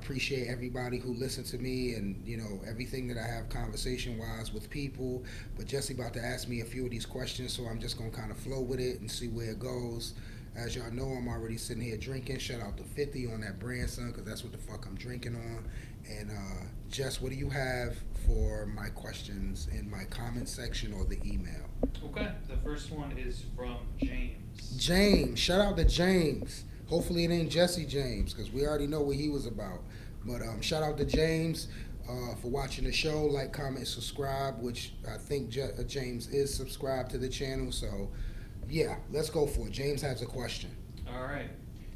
appreciate everybody who listens to me and, everything that I have conversation wise with people. But Jesse about to ask me a few of these questions, so I'm just going to kind of flow with it and see where it goes. As y'all know, I'm already sitting here drinking. Shout out to 50 on that brand, son, because that's what the fuck I'm drinking on. And Jess, what do you have for my questions in my comment section or the email? Okay, the first one is from James. James, shout out to James. Hopefully it ain't Jesse James, because we already know what he was about. But shout out to James for watching the show. Like, comment, subscribe, which I think James is subscribed to the channel. So, yeah, let's go for it. James has a question. All right.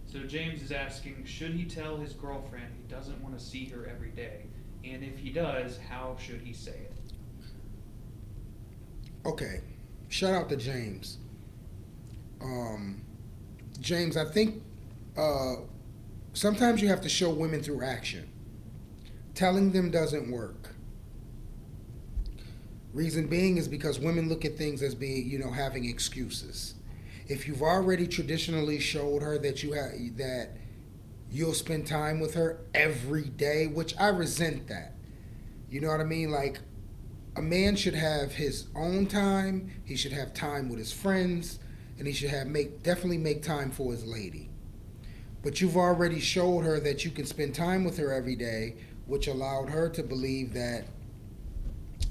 So James is asking, should he tell his girlfriend he doesn't want to see her every day? And if he does, how should he say it? Okay. Shout out to James. James, I think sometimes you have to show women through action. Telling them doesn't work. Reason being is because women look at things as being, having excuses. If you've already traditionally showed her that that you'll spend time with her every day, which I resent that. You know what I mean? Like, a man should have his own time. He should have time with his friends, and he should definitely make time for his lady. But you've already showed her that you can spend time with her every day, which allowed her to believe that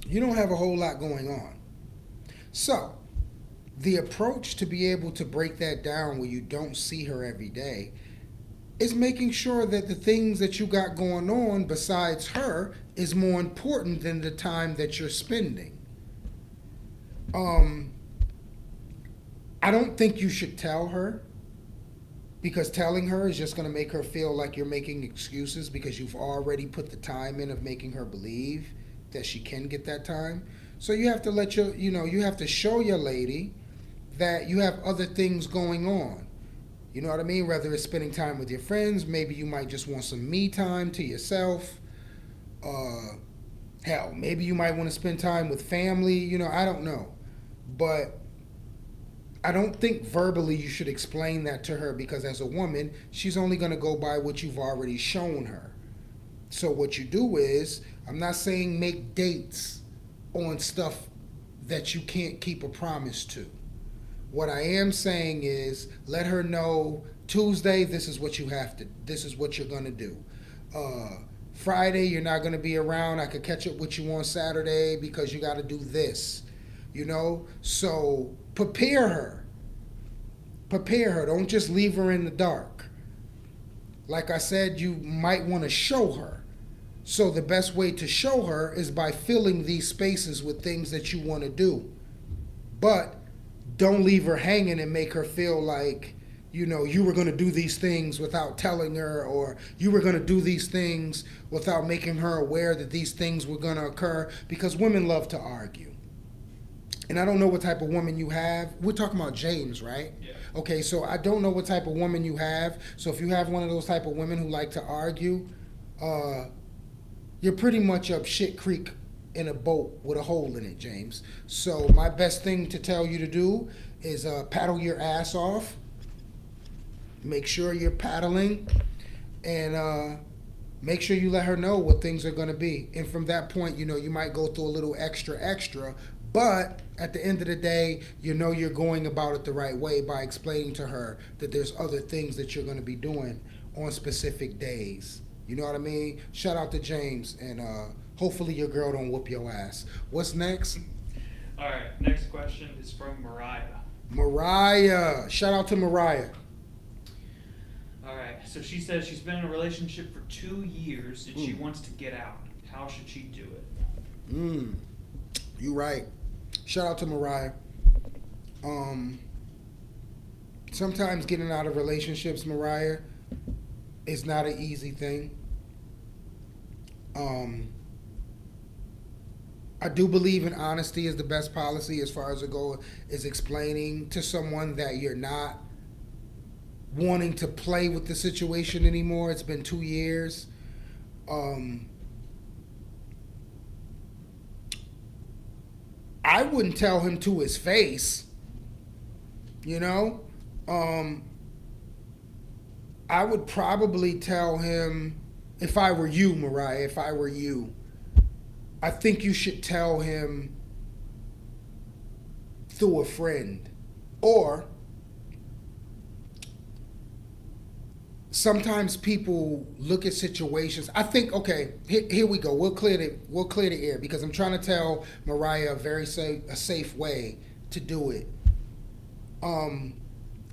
you don't have a whole lot going on. So, the approach to be able to break that down where you don't see her every day is making sure that the things that you got going on besides her is more important than the time that you're spending. I don't think you should tell her, because telling her is just going to make her feel like you're making excuses because you've already put the time in of making her believe that she can get that time. So you have to you have to show your lady that you have other things going on. You know what I mean? Whether it's spending time with your friends, maybe you might just want some me time to yourself. Hell, maybe you might want to spend time with family. I don't know. But I don't think verbally you should explain that to her, because as a woman, she's only going to go by what you've already shown her. So what you do is, I'm not saying make dates on stuff that you can't keep a promise to. What I am saying is, let her know Tuesday, this is what you're going to do. Friday, you're not going to be around. I could catch up with you on Saturday because you got to do this. So prepare her. Don't just leave her in the dark. Like I said, you might want to show her. So the best way to show her is by filling these spaces with things that you want to do. But don't leave her hanging and make her feel like, you were going to do these things without telling her, or you were going to do these things without making her aware that these things were going to occur, because women love to argue. And I don't know what type of woman you have. We're talking about James, right? Yeah. Okay, so I don't know what type of woman you have. So if you have one of those type of women who like to argue, you're pretty much up shit creek in a boat with a hole in it, James. So my best thing to tell you to do is paddle your ass off. Make sure you're paddling, and make sure you let her know what things are going to be. And from that point, you might go through a little extra, but at the end of the day, you're going about it the right way by explaining to her that there's other things that you're going to be doing on specific days. You know what I mean? Shout out to James, and hopefully your girl don't whoop your ass. What's next? All right, next question is from Mariah. Mariah. Shout out to Mariah. All right, so she says she's been in a relationship for 2 years and she wants to get out. How should she do it? You right. Shout out to Mariah. Sometimes getting out of relationships, Mariah, is not an easy thing. I do believe in honesty is the best policy as far as it goes, is explaining to someone that you're not wanting to play with the situation anymore. It's been 2 years. I wouldn't tell him to his face, I would probably tell him if I were you, Mariah, if I were you, I think you should tell him through a friend. Or sometimes people look at situations. I think, okay, here we go. We'll clear the air because I'm trying to tell Mariah a safe way to do it. I'm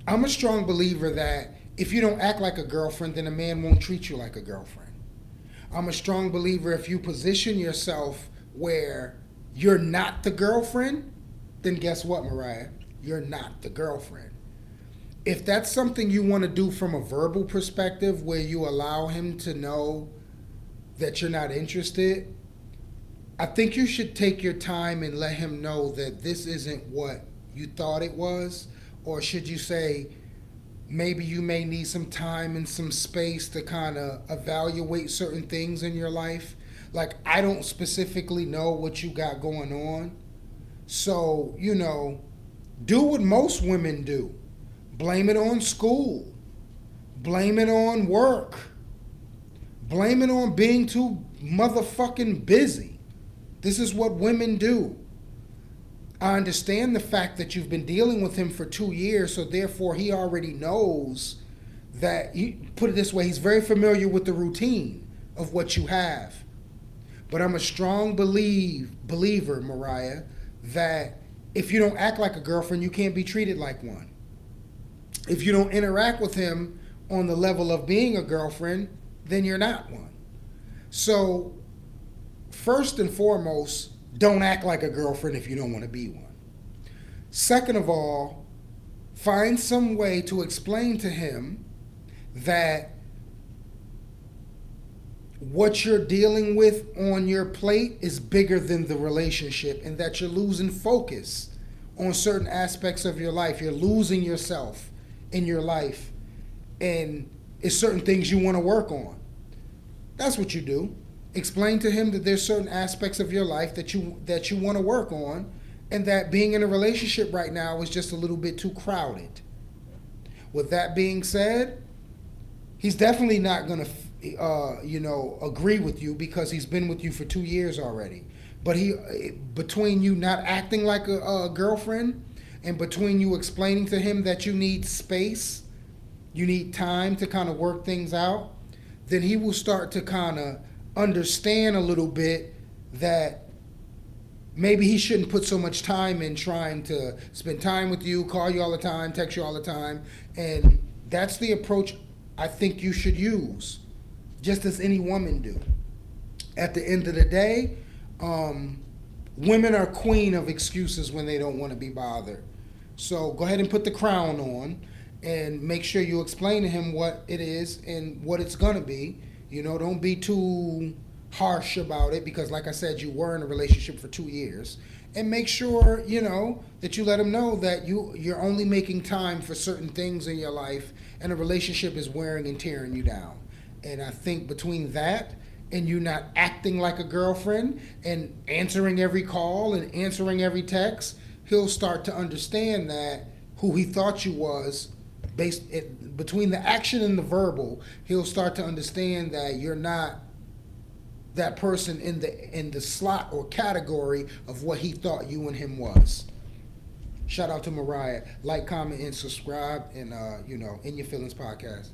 a strong believer that if you don't act like a girlfriend, then a man won't treat you like a girlfriend. I'm a strong believer if you position yourself where you're not the girlfriend, then guess what, Mariah? You're not the girlfriend. If that's something you want to do from a verbal perspective where you allow him to know that you're not interested, I think you should take your time and let him know that this isn't what you thought it was. Or should you say, maybe you may need some time and some space to kind of evaluate certain things in your life. Like, I don't specifically know what you got going on. So, do what most women do. Blame it on school. Blame it on work. Blame it on being too motherfucking busy. This is what women do. I understand the fact that you've been dealing with him for 2 years, so therefore he already knows that, put it this way, he's very familiar with the routine of what you have. But I'm a strong believer, Mariah, that if you don't act like a girlfriend, you can't be treated like one. If you don't interact with him on the level of being a girlfriend, then you're not one. So, first and foremost, don't act like a girlfriend if you don't want to be one. Second of all, find some way to explain to him that what you're dealing with on your plate is bigger than the relationship and that you're losing focus on certain aspects of your life. You're losing yourself in your life and it's certain things you want to work on. That's what you do. Explain to him that there's certain aspects of your life that you want to work on and that being in a relationship right now is just a little bit too crowded. With that being said, he's definitely not going to agree with you because he's been with you for 2 years already. But between you not acting like a girlfriend and between you explaining to him that you need space, you need time to kind of work things out, then he will start to kind of understand a little bit that maybe he shouldn't put so much time in trying to spend time with you, call you all the time, text you all the time. And that's the approach I think you should use, just as any woman do. At the end of the day, women are queen of excuses when they don't want to be bothered. So go ahead and put the crown on and make sure you explain to him what it is and what it's going to be. Don't be too harsh about it because, like I said, you were in a relationship for 2 years. And make sure, that you let him know that you're only making time for certain things in your life and a relationship is wearing and tearing you down. And I think between that and you not acting like a girlfriend and answering every call and answering every text, he'll start to understand that who he thought you was, between the action and the verbal, he'll start to understand that you're not that person in the slot or category of what he thought you and him was. Shout out to Mariah. Like, comment, and subscribe, and In Your Feelings podcast.